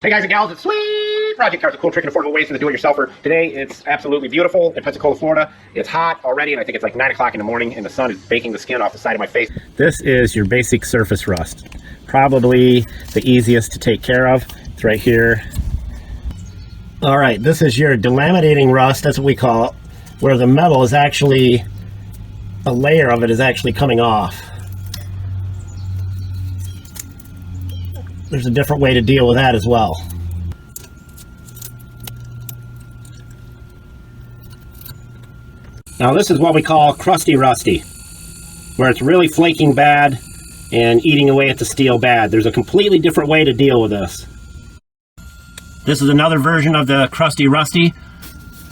Hey guys and gals, it's Sweet Project Cars, a cool, trick, and affordable ways for the do-it-yourselfer. Today, it's absolutely beautiful in Pensacola, Florida. It's hot already, and I think it's like 9 o'clock in the morning, and the sun is baking the skin off the side of my face. This is your basic surface rust. Probably the easiest to take care of. It's right here. All right, this is your delaminating rust, that's what we call it, where the metal is actually, a layer of it is actually coming off. There's a different way to deal with that as well. Now this is what we call crusty rusty, where it's really flaking bad and eating away at the steel bad. There's a completely different way to deal with this. This is another version of the crusty rusty.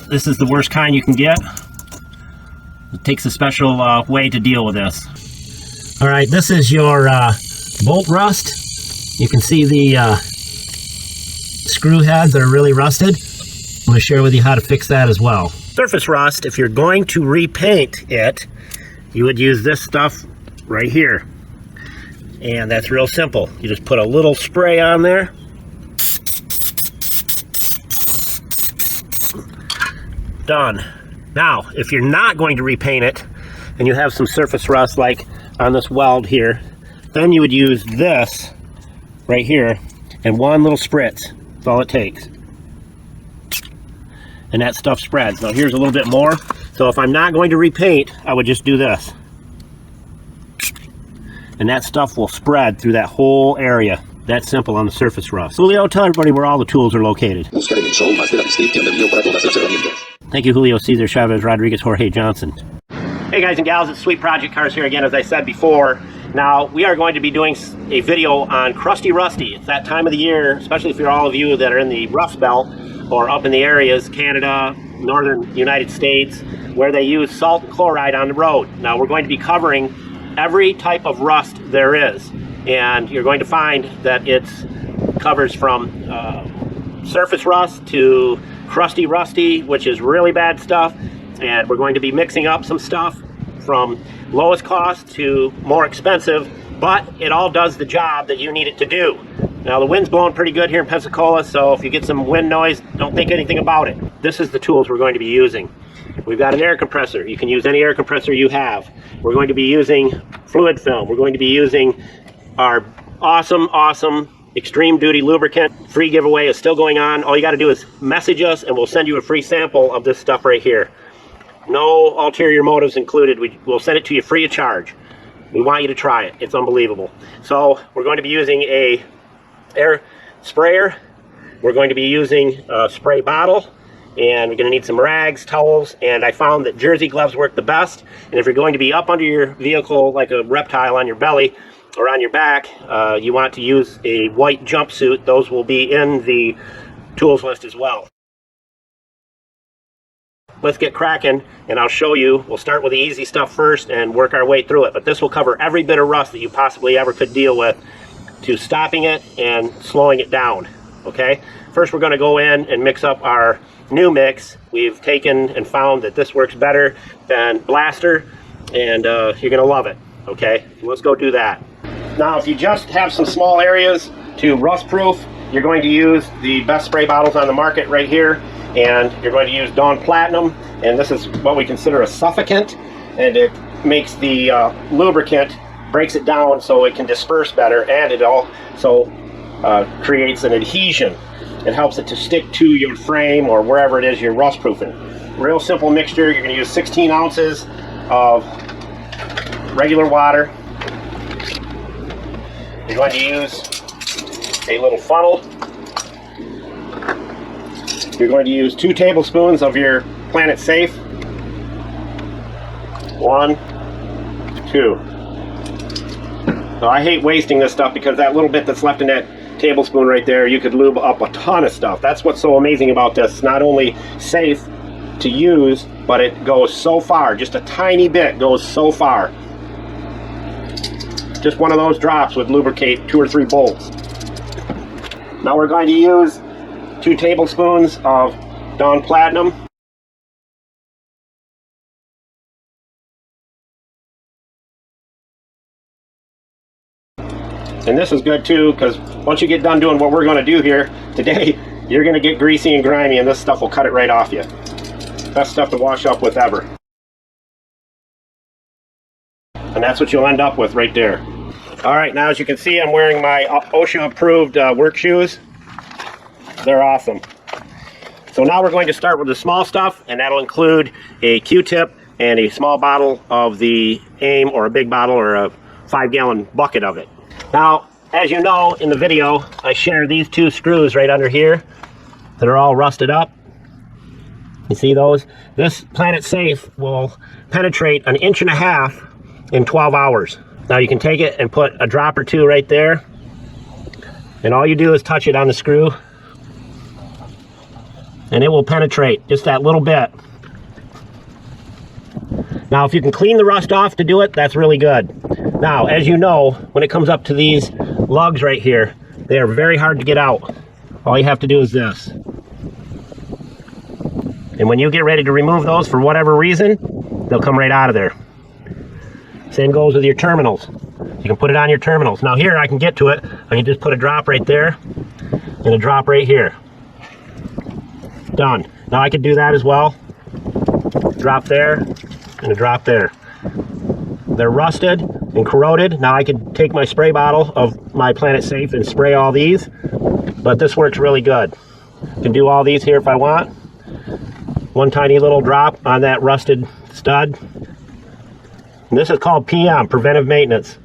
This is the worst kind you can get. It takes a special way to deal with this. All right, this is your bolt rust. You can see the screw heads that are really rusted. I'm going to share with you how to fix that as well. Surface rust, if you're going to repaint it, you would use this stuff right here. And that's real simple. You just put a little spray on there. Done. Now, if you're not going to repaint it, and you have some surface rust like on this weld here, then you would use this right here, and one little spritz. That's all it takes. And that stuff spreads. Now here's a little bit more. So if I'm not going to repaint, I would just do this. And that stuff will spread through that whole area. That's simple on the surface rust. Julio, tell everybody where all the tools are located. Thank you, Julio, Cesar, Chavez, Rodriguez, Jorge, Johnson. Hey guys and gals, it's Sweet Project Cars here again, as I said before. Now, we are going to be doing a video on crusty rusty. It's that time of the year, especially if you're all of you that are in the Rust Belt or up in the areas, Canada, northern United States, where they use salt and chloride on the road. Now, we're going to be covering every type of rust there is. And you're going to find that it covers from surface rust to crusty rusty, which is really bad stuff. And we're going to be mixing up some stuff from lowest cost to more expensive, but it all does the job that you need it to do. Now the wind's blowing pretty good here in Pensacola, so if you get some wind noise, don't think anything about it. This is the tools we're going to be using. We've got an air compressor. You can use any air compressor you have. We're going to be using fluid film. We're going to be using our awesome extreme duty lubricant. Free giveaway is still going on. All you got to do is message us and we'll send you a free sample of this stuff right here. No ulterior motives included. We'll send it to you free of charge. We want you to try it. It's unbelievable. So we're going to be using a air sprayer. We're going to be using a spray bottle, and we're going to need some rags, towels, and I found that jersey gloves work the best. And if you're going to be up under your vehicle like a reptile on your belly or on your back, you want to use a white jumpsuit. Those will be in the tools list as well. Let's get cracking, and I'll show you. We'll start with the easy stuff first and work our way through it. But this will cover every bit of rust that you possibly ever could deal with, to stopping it and slowing it down, okay? First, we're going to go in and mix up our new mix. We've taken and found that this works better than Blaster, and you're going to love it, okay? So let's go do that. Now, if you just have some small areas to rust-proof, you're going to use the best spray bottles on the market right here. And you're going to use Dawn Platinum, and this is what we consider a suffocant, and it makes the lubricant, breaks it down so it can disperse better, and it also creates an adhesion. It helps it to stick to your frame or wherever it is you're rust proofing. Real simple mixture. You're going to use 16 ounces of regular water. You're going to use a little funnel. You're going to use 2 tablespoons of your Planet Safe. 1, 2. So I hate wasting this stuff because that little bit that's left in that tablespoon right there, you could lube up a ton of stuff. That's what's so amazing about this. It's not only safe to use, but it goes so far. Just a tiny bit goes so far. Just one of those drops would lubricate 2 or 3 bolts. Now we're going to use 2 tablespoons of Dawn Platinum. And this is good too, because once you get done doing what we're going to do here today, you're going to get greasy and grimy, and this stuff will cut it right off you. Best stuff to wash up with ever. And that's what you'll end up with right there. All right, now as you can see, I'm wearing my OSHA approved work shoes. They're awesome. So now we're going to start with the small stuff, and that'll include a Q-tip and a small bottle of the AIM, or a big bottle, or a 5-gallon bucket of it. Now, as you know, in the video, I share these 2 screws right under here that are all rusted up. You see those? This Planet Safe will penetrate 1.5 inches in 12 hours. Now you can take it and put a drop or 2 right there, and all you do is touch it on the screw, and it will penetrate just that little bit. Now if you can clean the rust off to do it, that's really good. Now, as you know, when it comes up to these lugs right here, they are very hard to get out. All you have to do is this. And when you get ready to remove those for whatever reason, they'll come right out of there. Same goes with your terminals. You can put it on your terminals. Now here I can get to it. I can just put a drop right there and a drop right here. Done. Now I could do that as well. Drop there and a drop there. They're rusted and corroded. Now I could take my spray bottle of my Planet Safe and spray all these, but this works really good. I can do all these here if I want. One tiny little drop on that rusted stud. And this is called PM, preventive maintenance.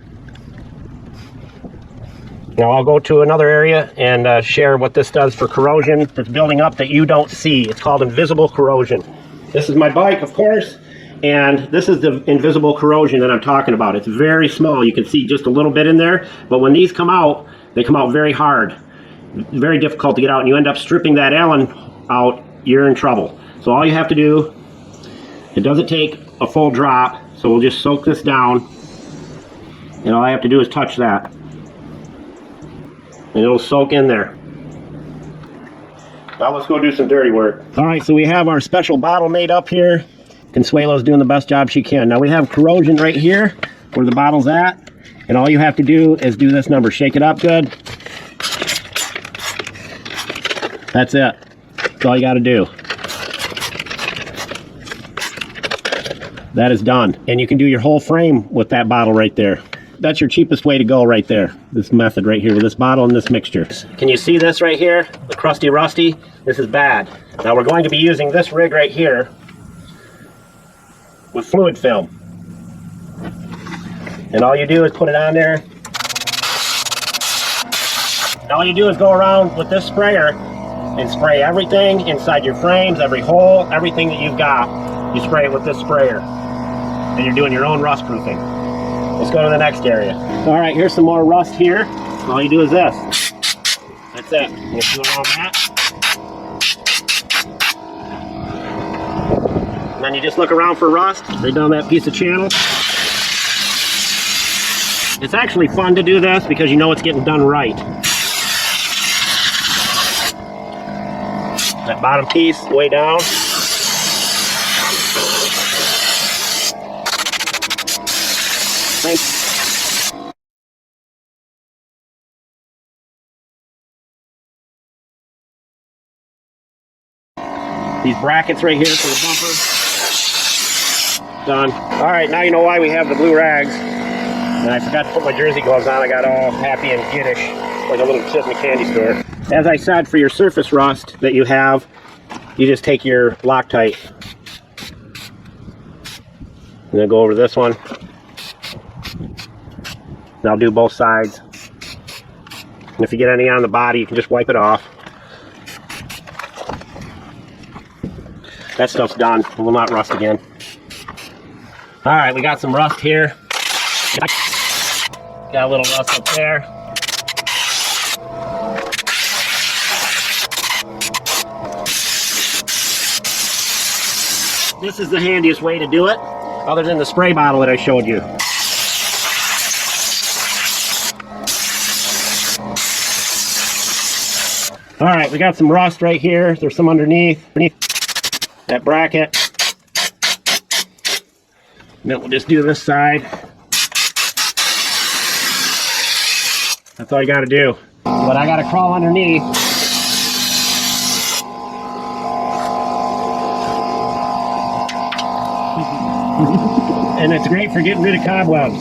Now I'll go to another area and share what this does for corrosion that's building up that you don't see. It's called invisible corrosion. This is my bike, of course, and this is the invisible corrosion that I'm talking about. It's very small. You can see just a little bit in there, but when these come out, they come out very hard. Very difficult to get out, and you end up stripping that Allen out, you're in trouble. So all you have to do, it doesn't take a full drop, so we'll just soak this down, and all I have to do is touch that. And it'll soak in there. Now let's go do some dirty work. Alright, so we have our special bottle made up here. Consuelo's doing the best job she can. Now we have corrosion right here where the bottle's at, and all you have to do is do this number. Shake it up good. That's it. That's all you got to do. That is done. And you can do your whole frame with that bottle right there. That's your cheapest way to go right there. This method right here with this bottle and this mixture. Can you see this right here? The crusty rusty? This is bad. Now we're going to be using this rig right here with fluid film. And all you do is put it on there. And all you do is go around with this sprayer and spray everything inside your frames, every hole, everything that you've got. You spray it with this sprayer. And you're doing your own rust proofing. Let's go to the next area. All right, here's some more rust here. All you do is this. That's it. You do it on that. And then you just look around for rust right down that piece of channel. It's actually fun to do this because you know it's getting done right. That bottom piece way down. These brackets right here for the bumper. Done. Alright, now you know why we have the blue rags. And I forgot to put my jersey gloves on. I got all happy and kiddish like a little kid in the candy store. As I said, for your surface rust that you have, you just take your Loctite. And then go over this one. And I'll do both sides. And if you get any on the body, you can just wipe it off. That stuff's done. It will not rust again. Alright, we got some rust here. Got a little rust up there. This is the handiest way to do it, other than the spray bottle that I showed you. Alright, we got some rust right here. There's some underneath that bracket. And then we'll just do this side. That's all you got to do. But I got to crawl underneath. And it's great for getting rid of cobwebs.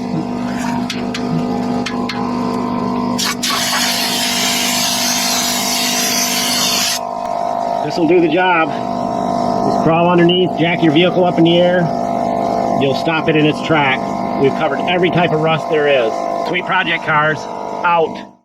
This will do the job. Just crawl underneath, jack your vehicle up in the air. You'll stop it in its track. We've covered every type of rust there is. Sweet Project Cars, out.